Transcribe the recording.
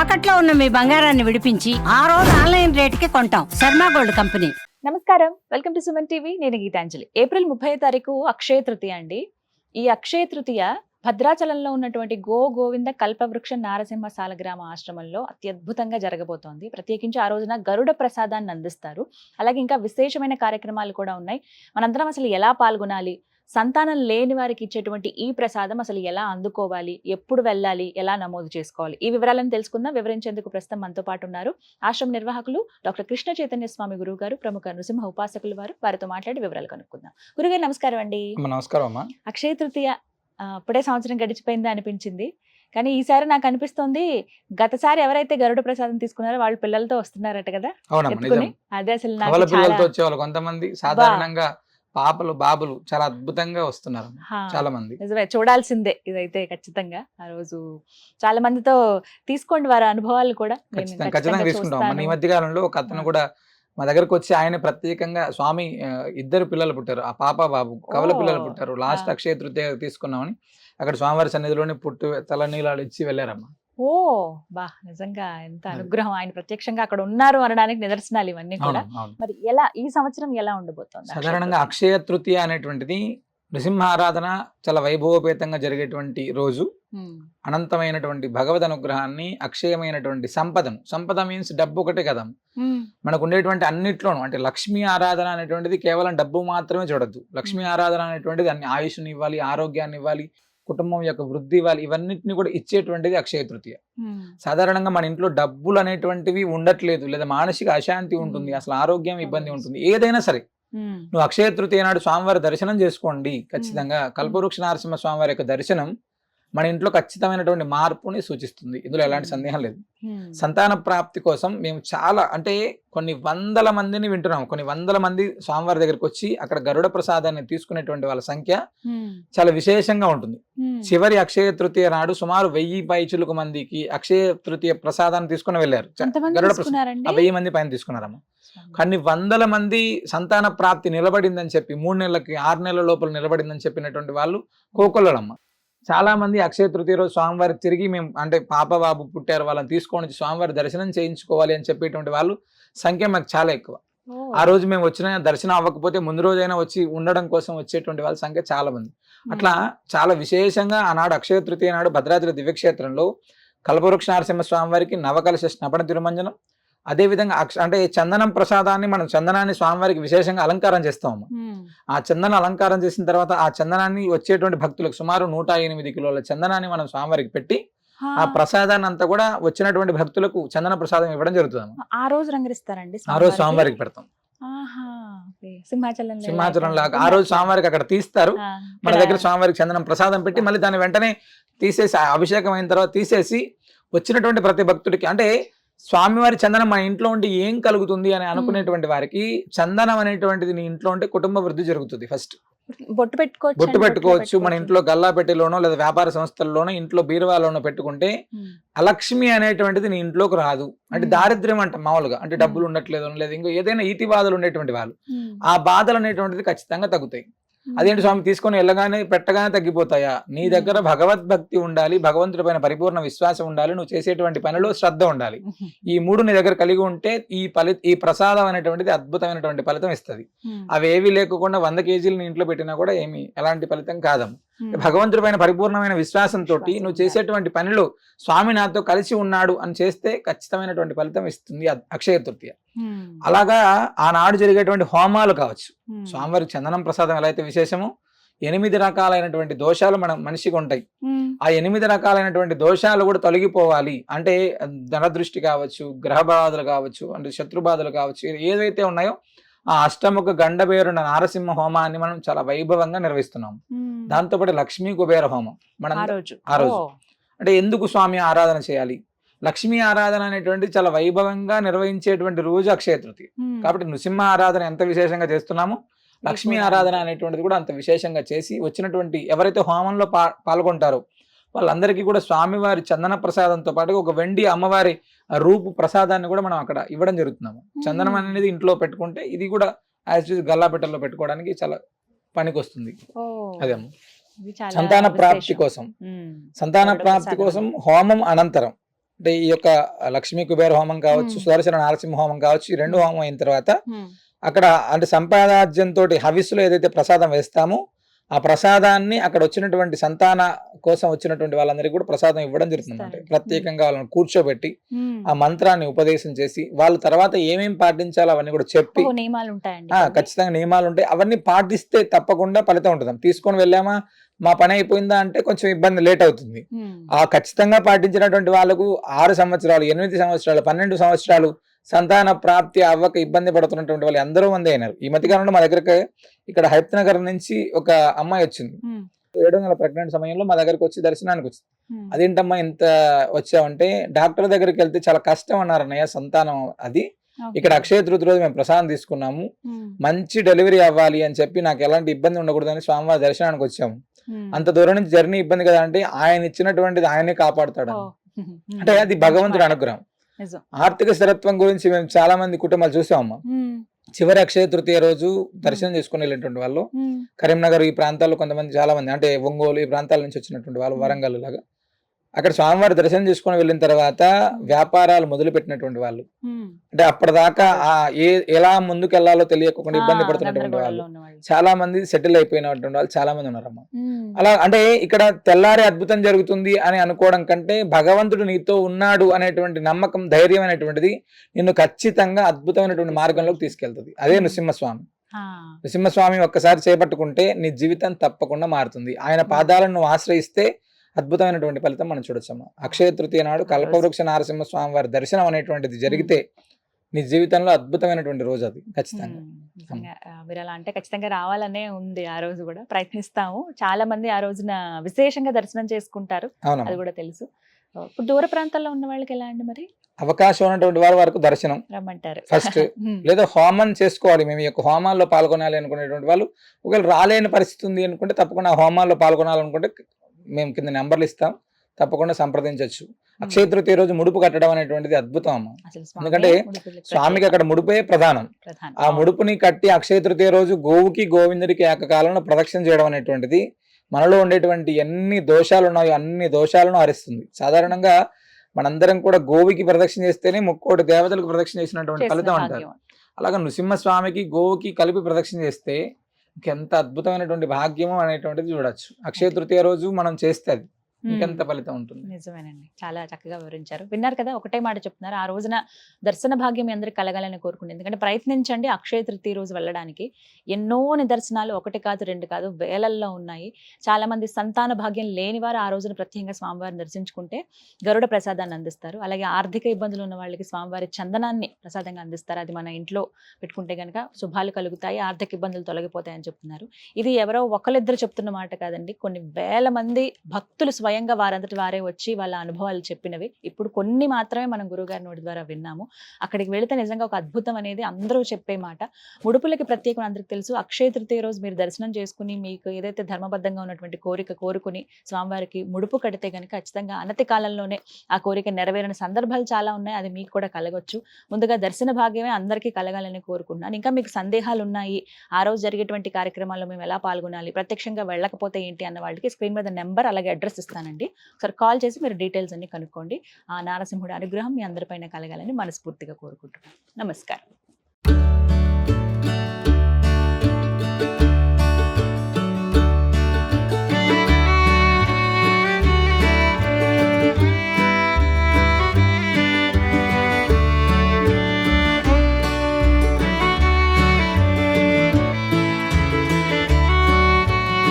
తాకట్లో ఉన్న మీ బంగారాన్ని విడిపించి ఆ రోజు ఆన్లైన్ రేటుకి కొంటాం. Sharma gold company. నమస్కారం, వెల్కమ్ టు సుమన్ టీవీ. నేను గీతాంజలి. ఏప్రిల్ 30 తారీఖు అక్షయ తృతీయ అండి. ఈ అక్షయ తృతీయ భద్రాచలంలో ఉన్నటువంటి గోవింద కల్పవృక్ష నారసింహ సాలగ్రామ ఆశ్రమంలో అత్యద్భుతంగా జరగబోతోంది. ప్రత్యేకించి ఆ రోజున గరుడ ప్రసాదాన్ని అందిస్తారు. అలాగే ఇంకా విశేషమైన కార్యక్రమాలు కూడా ఉన్నాయి. మనందరం అసలు ఎలా పాల్గొనాలి, సంతానం లేని వారికి ఇచ్చేటువంటి ఈ ప్రసాదం అసలు ఎలా అందుకోవాలి, ఎప్పుడు వెళ్ళాలి, ఎలా నమోదు చేసుకోవాలి, ఈ వివరాలను తెలుసుకుందాం. వివరించేందుకు ప్రస్తుతం మనతో పాటు ఉన్నారు ఆశ్రమ నిర్వాహకులు డాక్టర్ కృష్ణ చైతన్య స్వామి గురువు గారు, ప్రముఖ నృసింహ ఉపాసకులు వారు. వారితో మాట్లాడి వివరాలు కనుక్కుందాం. గురుగారు నమస్కారం అండి. నమస్కారం అమ్మా. అక్షయ తృతీయ అప్పుడే సంవత్సరం గడిచిపోయింది అనిపించింది, కానీ ఈసారి నాకు అనిపిస్తోంది గతసారి ఎవరైతే గరుడ ప్రసాదం తీసుకున్నారో వాళ్ళు పిల్లలతో వస్తున్నారట కదా. అదే అసలు పిల్లలతో వచ్చేవాళ్ళు కొంతమంది, సాధారణంగా పాపలు బాబులు చాలా అద్భుతంగా వస్తున్నారు చాలా మంది. నిజమే, చూడాల్సిందే ఇదైతే ఖచ్చితంగా. ఆ రోజు చాలా మందితో తీసుకోండి వారి అనుభవాలు కూడా. ఖచ్చితంగా తీసుకుంటాం. మన ఈ మధ్య కాలంలో ఒక అతను కూడా మా దగ్గరకు వచ్చి ఆయన ప్రత్యేకంగా స్వామి ఇద్దరు పిల్లలు పుట్టారు, ఆ పాప బాబు కవల పిల్లలు పుట్టారు, లాస్ట్ అక్షయ తృతీయ తీసుకున్నామని అక్కడ స్వామివారి సన్నిధిలోనే పుట్టు తలనీలాలు ఇచ్చి వెళ్ళారమ్మా. ఓ బా, నిజంగా ఎంత అనుగ్రహం. ఆయన ప్రత్యక్షంగా అక్కడ ఉన్నారు అనడానికి నిదర్శనాలు ఇవన్నీ కూడా. మరి ఎలా ఈ సంవత్సరం ఎలా ఉండబోతోంది? సాధారణంగా అక్షయ తృతీయ అనేటువంటిది నృసింహ ఆరాధన చాలా వైభవపేతంగా జరిగేటువంటి రోజు. అనంతమైనటువంటి భగవద్ అనుగ్రహాన్ని, అక్షయమైనటువంటి సంపద మీన్స్ డబ్బు ఒకటే కదా మనకు ఉండేటువంటి అన్నిట్లోనూ. అంటే లక్ష్మీ ఆరాధన అనేటువంటిది కేవలం డబ్బు మాత్రమే చూడద్దు. లక్ష్మీ ఆరాధన అనేటువంటిది అన్ని ఆయుష్ని ఇవ్వాలి, ఆరోగ్యాన్ని ఇవ్వాలి, కుటుంబం యొక్క వృద్ధి ఇవ్వాలి, ఇవన్నిటిని కూడా ఇచ్చేటువంటిది అక్షయ తృతీయ. సాధారణంగా మన ఇంట్లో డబ్బులు అనేటువంటివి ఉండట్లేదు, లేదా మానసిక అశాంతి ఉంటుంది, అసలు ఆరోగ్యం ఇబ్బంది ఉంటుంది, ఏదైనా సరే నువ్వు అక్షయ తృతీయ నాడు స్వామివారి దర్శనం చేసుకోండి. ఖచ్చితంగా కల్పవృక్ష నరసింహ స్వామివారి యొక్క దర్శనం మన ఇంట్లో ఖచ్చితమైనటువంటి మార్పుని సూచిస్తుంది, ఇందులో ఎలాంటి సందేహం లేదు. సంతాన ప్రాప్తి కోసం మేము చాలా, అంటే కొన్ని వందల మందిని వింటున్నాం. కొన్ని వందల మంది స్వామివారి దగ్గరికి వచ్చి అక్కడ గరుడ ప్రసాదాన్ని తీసుకునేటువంటి వాళ్ళ సంఖ్య చాలా విశేషంగా ఉంటుంది. చివరి అక్షయ తృతీయ నాడు సుమారు 1000 పైచులకు మందికి అక్షయ తృతీయ ప్రసాదాన్ని తీసుకుని వెళ్ళారు. గరుడ ప్రసాదం 1000 మంది పైన తీసుకున్నారమ్మా. కొన్ని వందల మంది సంతాన ప్రాప్తి నిలబడిందని చెప్పి 3 నెలలకి 6 నెలల లోపల నిలబడిందని చెప్పినటువంటి వాళ్ళు కోకొల్లలమ్మ. చాలా మంది అక్షయ తృతీయ రోజు స్వామివారి తిరిగి మేము, అంటే పాప బాబు పుట్టారు వాళ్ళని తీసుకొని స్వామివారి దర్శనం చేయించుకోవాలి అని చెప్పేటువంటి వాళ్ళు సంఖ్య మాకు చాలా ఎక్కువ. ఆ రోజు మేము వచ్చిన దర్శనం అవ్వకపోతే ముందు రోజైనా వచ్చి ఉండడం కోసం వచ్చేటువంటి వాళ్ళ సంఖ్య చాలా మంది. అట్లా చాలా విశేషంగా ఆనాడు అక్షయ తృతీయ నాడు భద్రాద్రి దివ్యక్షేత్రంలో కల్పవృక్ష నరసింహ స్వామివారికి నవకలశ స్నపన తిరుమంజనం, అదేవిధంగా అంటే చందనం ప్రసాదాన్ని, మనం చందనాన్ని స్వామివారికి విశేషంగా అలంకారం చేస్తాము. ఆ చందన అలంకారం చేసిన తర్వాత ఆ చందనాన్ని వచ్చేటువంటి భక్తులకు సుమారు 108 కిలోల చందనాన్ని మనం స్వామివారికి పెట్టి ఆ ప్రసాదాన్ని అంతా కూడా వచ్చినటువంటి భక్తులకు చందన ప్రసాదం ఇవ్వడం జరుగుతుంది. ఆ రోజు రంగరిస్తారండి, ఆ రోజు స్వామివారికి పెడతాం. సింహాచలం లాగా ఆ రోజు స్వామివారికి అక్కడ తీస్తారు. మన దగ్గర స్వామివారికి చందనం ప్రసాదం పెట్టి మళ్ళీ దాన్ని వెంటనే తీసేసి, అభిషేకం అయిన తర్వాత తీసేసి వచ్చినటువంటి ప్రతి భక్తుడికి, అంటే స్వామివారి చందనం మన ఇంట్లో ఉంటే ఏం కలుగుతుంది అని అనుకునేటువంటి వారికి చందనం అనేటువంటిది నీ ఇంట్లో ఉంటే కుటుంబ వృద్ధి జరుగుతుంది. ఫస్ట్ బొట్టు పెట్టుకోవచ్చు. మన ఇంట్లో గల్లా పెట్టెలోనో లేదా వ్యాపార సంస్థల్లోనో ఇంట్లో బీరువాలోనో పెట్టుకుంటే అలక్ష్మి అనేటువంటిది నీ ఇంట్లోకి రాదు. అంటే దారిద్ర్యం అంట మామూలుగా, అంటే డబ్బులు ఉండట్లేదు లేదా ఇంకో ఏదైనా ఈతి బాధలు ఉండేటువంటి వాళ్ళు, ఆ బాధలు అనేటువంటిది ఖచ్చితంగా తగ్గుతాయి. అదేంటి స్వామి తీసుకొని వెళ్ళగానే పెట్టగానే తగ్గిపోతాయా? నీ దగ్గర భగవద్భక్తి ఉండాలి, భగవంతుడి పైన పరిపూర్ణ విశ్వాసం ఉండాలి, నువ్వు చేసేటువంటి పనిలో శ్రద్ధ ఉండాలి. ఈ 3 నీ దగ్గర కలిగి ఉంటే ఈ ప్రసాదం అనేటువంటిది అద్భుతమైనటువంటి ఫలితం ఇస్తుంది. అవి ఏవి లేకుండా 100 కేజీలు నీ ఇంట్లో పెట్టినా కూడా ఎలాంటి ఫలితం కాదమ్మ. భగవంతుడి పైన పరిపూర్ణమైన విశ్వాసంతో నువ్వు చేసేటువంటి పనిలో స్వామి నాతో కలిసి ఉన్నాడు అని చేస్తే ఖచ్చితమైనటువంటి ఫలితం ఇస్తుంది అక్షయ తృతీయ. అలాగా ఆనాడు జరిగేటువంటి హోమాలు కావచ్చు, స్వామివారి చందనం ప్రసాదం ఎలా అయితే విశేషమో 8 రకాలైనటువంటి దోషాలు మనిషికి ఉంటాయి. ఆ 8 రకాలైనటువంటి దోషాలు కూడా తొలగిపోవాలి అంటే ధనదృష్టి కావచ్చు, గ్రహ బాధలు కావచ్చు, అంటే శత్రు బాధలు కావచ్చు, ఏదైతే ఉన్నాయో ఆ అష్టముఖ గండబేరుండ నారసింహ హోమాన్ని మనం చాలా వైభవంగా నిర్వహిస్తున్నాం. దాంతోపాటు లక్ష్మీ కుబేర హోమం మనం ఆ రోజు. అంటే ఎందుకు స్వామి ఆరాధన చేయాలి? లక్ష్మీ ఆరాధన అనేటువంటి చాలా వైభవంగా నిర్వహించేటువంటి రోజు అక్షయ తృతీయ. కాబట్టి నృసింహ ఆరాధన ఎంత విశేషంగా చేస్తున్నామో లక్ష్మీ ఆరాధన అనేటువంటిది కూడా అంత విశేషంగా చేసి వచ్చినటువంటి ఎవరైతే హోమంలో పాల్గొంటారో వాళ్ళందరికీ కూడా స్వామివారి చందన ప్రసాదంతో పాటు ఒక వెండి అమ్మవారి రూపు ప్రసాదాన్ని కూడా మనం అక్కడ ఇవ్వడం జరుగుతున్నాము. చందనం అనేది ఇంట్లో పెట్టుకుంటే ఇది కూడా గల్లాపెట్టల్లో పెట్టుకోవడానికి చాలా పనికి వస్తుంది. అదే సంతాన ప్రాప్తి కోసం హోమం అనంతరం అంటే ఈ యొక్క లక్ష్మీ కుబేర హోమం కావచ్చు, సుదర్శన నారసింహ హోమం కావచ్చు, ఈ 2 హోమం అయిన తర్వాత అక్కడ అంటే సంపాదాజ్యంతో హవిస్సులో ఏదైతే ప్రసాదం వేస్తామో ఆ ప్రసాదాన్ని అక్కడ వచ్చినటువంటి సంతాన కోసం వచ్చినటువంటి వాళ్ళందరికీ కూడా ప్రసాదం ఇవ్వడం జరుగుతుంది. అంటే ప్రత్యేకంగా వాళ్ళని కూర్చోబెట్టి ఆ మంత్రాన్ని ఉపదేశం చేసి వాళ్ళు తర్వాత ఏమేమి పాటించాలో అవన్నీ కూడా చెప్పి, నియమాలు ఉంటాయండి, ఖచ్చితంగా నియమాలు ఉంటాయి, అవన్నీ పాటిస్తే తప్పకుండా ఫలితం ఉంటుంది. తీసుకొని వెళ్ళామా మా పని అయిపోయిందా అంటే కొంచెం ఇబ్బంది, లేట్ అవుతుంది. ఆ ఖచ్చితంగా పాటించినటువంటి వాళ్ళకు 6 సంవత్సరాలు, 8 సంవత్సరాలు, 12 సంవత్సరాలు సంతాన ప్రాప్తి అవ్వక ఇబ్బంది పడుతున్నటువంటి వాళ్ళు ఎందరో మంది అయినారు. ఈ మధ్యకాలంలో మా దగ్గరకు ఇక్కడ హైత్ నగర్ నుంచి ఒక అమ్మాయి వచ్చింది. 7 నెలల ప్రెగ్నెంట్ సమయంలో మా దగ్గరకు వచ్చి దర్శనానికి వచ్చింది. అదేంటమ్మా ఇంత వచ్చావంటే, డాక్టర్ దగ్గరికి వెళ్తే చాలా కష్టం అన్నారు అన్నయ్య సంతానం అది. ఇక్కడ అక్షయ తృతీయ రోజు మేము ప్రసాదం తీసుకున్నాము, మంచి డెలివరీ అవ్వాలి అని చెప్పి నాకు ఎలాంటి ఇబ్బంది ఉండకూడదని స్వామివారి దర్శనానికి వచ్చాము. అంత దూరం నుంచి జర్నీ ఇబ్బంది కదా అంటే ఆయన ఇచ్చినటువంటిది ఆయనే కాపాడుతాడు. అంటే అది భగవంతుడి అనుగ్రహం. ఆర్థిక స్థిరత్వం గురించి మేము చాలా మంది కుటుంబాలు చూసామమ్మా. చివరి అక్షయ తృతీయ రోజు దర్శనం చేసుకుని వెళ్ళినటువంటి వాళ్ళు కరీంనగర్ ఈ ప్రాంతాల్లో కొంతమంది, చాలా మంది అంటే ఒంగోలు ఈ ప్రాంతాల నుంచి వచ్చినటువంటి వాళ్ళు, వరంగల్ లాగా అక్కడ స్వామివారి దర్శనం చేసుకుని వెళ్ళిన తర్వాత వ్యాపారాలు మొదలు పెట్టినటువంటి వాళ్ళు, అంటే అప్పటిదాకా ఎలా ముందుకు వెళ్లాలో తెలియకుండా ఇబ్బంది పడుతున్నటువంటి వాళ్ళు చాలా మంది సెటిల్ అయిపోయినటువంటి వాళ్ళు చాలా మంది ఉన్నారమ్మా. అలా అంటే ఇక్కడ తెల్లారి అద్భుతం జరుగుతుంది అని అనుకోవడం కంటే భగవంతుడు నీతో ఉన్నాడు అనేటువంటి నమ్మకం, ధైర్యం అనేటువంటిది నిన్ను ఖచ్చితంగా అద్భుతమైనటువంటి మార్గంలోకి తీసుకెళ్తుంది. అదే నృసింహస్వామి. నృసింహస్వామి ఒక్కసారి చేపట్టుకుంటే నీ జీవితం తప్పకుండా మారుతుంది. ఆయన పాదాలను నువ్వు ఆశ్రయిస్తే అద్భుతమైనటువంటి ఫలితం మనం చూడొచ్చమ్మా. అక్షయ తృతీయ నాడు కల్పవృక్ష నారసింహ స్వామి వారి దర్శనం అనేటువంటిది జరిగితే నీ జీవితంలో అద్భుతమైనటువంటి రోజు అది ఖచ్చితంగా. మీరు అలా అంటే ఖచ్చితంగా రావాలనే ఉంది. ఆ రోజు కూడా ప్రయత్నిస్తాము. చాలా మంది ఆ రోజున విశేషంగా దర్శనం చేసుకుంటారు, అది కూడా తెలుసు. ఇప్పుడు దూర ప్రాంతాల్లో ఉన్న వాళ్ళకి ఎలా అండి మరి? అవకాశం ఉన్నటువంటి వారి వరకు దర్శనం రమ్మంటారు ఫస్ట్, లేదా హోమం చేసుకోవాలి. మేము ఈ యొక్క హోమాల్లో పాల్గొనాలి అనుకునేటువంటి వాళ్ళు ఒకవేళ రాలేని పరిస్థితి ఉంది అనుకుంటే తప్పకుండా హోమాల్లో పాల్గొనాలనుకుంటే మేము కింద నెంబర్లు ఇస్తాం, తప్పకుండా సంప్రదించవచ్చు. అక్షయ తృతీయ రోజు ముడుపు కట్టడం అనేటువంటిది అద్భుతం అమ్మ. ఎందుకంటే స్వామికి అక్కడ ముడుపే ప్రధానం. ఆ ముడుపుని కట్టి అక్షయ తృతీయ రోజు గోవుకి గోవిందుడికి ఏకకాలంలో ప్రదక్షిణ చేయడం అనేటువంటిది మనలో ఉండేటువంటి ఎన్ని దోషాలు ఉన్నాయో అన్ని దోషాలను హరిస్తుంది. సాధారణంగా మనందరం కూడా గోవుకి ప్రదక్షిణ చేస్తేనే 3 దేవతలకు ప్రదక్షిణ చేసినటువంటి ఫలితం అంటారు. అలాగా నృసింహస్వామికి గోవుకి కలిపి ప్రదక్షిణ చేస్తే ఇంకెంత అద్భుతమైనటువంటి భాగ్యము అనేటువంటిది చూడొచ్చు. అక్షయ తృతీయ రోజు మనం చేస్తే అది ఇంకెంత ఫలితం ఉంటుంది. నిజమేనండి, చాలా చక్కగా వివరించారు. విన్నారు కదా, ఒకటే మాట చెప్తున్నారు. ఆ రోజున దర్శన భాగ్యం మీ అందరికి కలగాలని కోరుకుంది. ఎందుకంటే ప్రయత్నించండి, అక్షయ తృతీయ రోజు వెళ్ళడానికి. ఎన్నో నిదర్శనాలు, 1 కాదు 2 కాదు వేలల్లో ఉన్నాయి. చాలా మంది సంతాన భాగ్యం లేని వారు ఆ రోజున ప్రత్యేకంగా స్వామివారిని దర్శించుకుంటే గరుడ ప్రసాదాన్ని అందిస్తారు. అలాగే ఆర్థిక ఇబ్బందులు ఉన్న వాళ్ళకి స్వామివారి చందనాన్ని ప్రసాదంగా అందిస్తారు. అది మన ఇంట్లో పెట్టుకుంటే కనుక శుభాలు కలుగుతాయి, ఆర్థిక ఇబ్బందులు తొలగిపోతాయని చెప్తున్నారు. ఇది ఎవరో ఒకరిద్దరు చెప్తున్న మాట కాదండి, కొన్ని వేల మంది భక్తులు స్వయంగా వారంతటి వారే వచ్చి వాళ్ళ అనుభవాలు చెప్పినవి. ఇప్పుడు కొన్ని మాత్రమే మనం గురువుగారి నోటి ద్వారా విన్నాము. అక్కడికి వెళితే నిజంగా ఒక అద్భుతం అనేది అందరూ చెప్పే మాట. ముడుపులకి ప్రత్యేకం అందరికి తెలుసు. అక్షయ తృతీయ రోజు మీరు దర్శనం చేసుకుని మీకు ఏదైతే ధర్మబద్ధంగా ఉన్నటువంటి కోరిక కోరుకుని స్వామివారికి ముడుపు కడితే కనుక ఖచ్చితంగా అనతి కాలంలోనే ఆ కోరిక నెరవేరిన సందర్భాలు చాలా ఉన్నాయి. అది మీకు కూడా కలగొచ్చు. ముందుగా దర్శన భాగ్యమే అందరికీ కలగాలని కోరుకుంటున్నాను. ఇంకా మీకు సందేహాలు ఉన్నాయి, ఆ రోజు జరిగేటువంటి కార్యక్రమాల్లో మేము ఎలా పాల్గొనాలి, ప్రత్యక్షంగా వెళ్ళకపోతే ఏంటి అన్న వాళ్ళకి స్క్రీన్ మీద నెంబర్ అలాగే అడ్రస్ ఇస్తానండి. ఒకసారి కాల్ చేసి మీరు డీటెయిల్స్ అన్ని కనుక్కోండి. ఆ నారసింహుడి అనుగ్రహం మీ అందరిపైన కలగాలని మనస్ఫూర్తిగా కోరుకుంటున్నాను. నమస్కారం.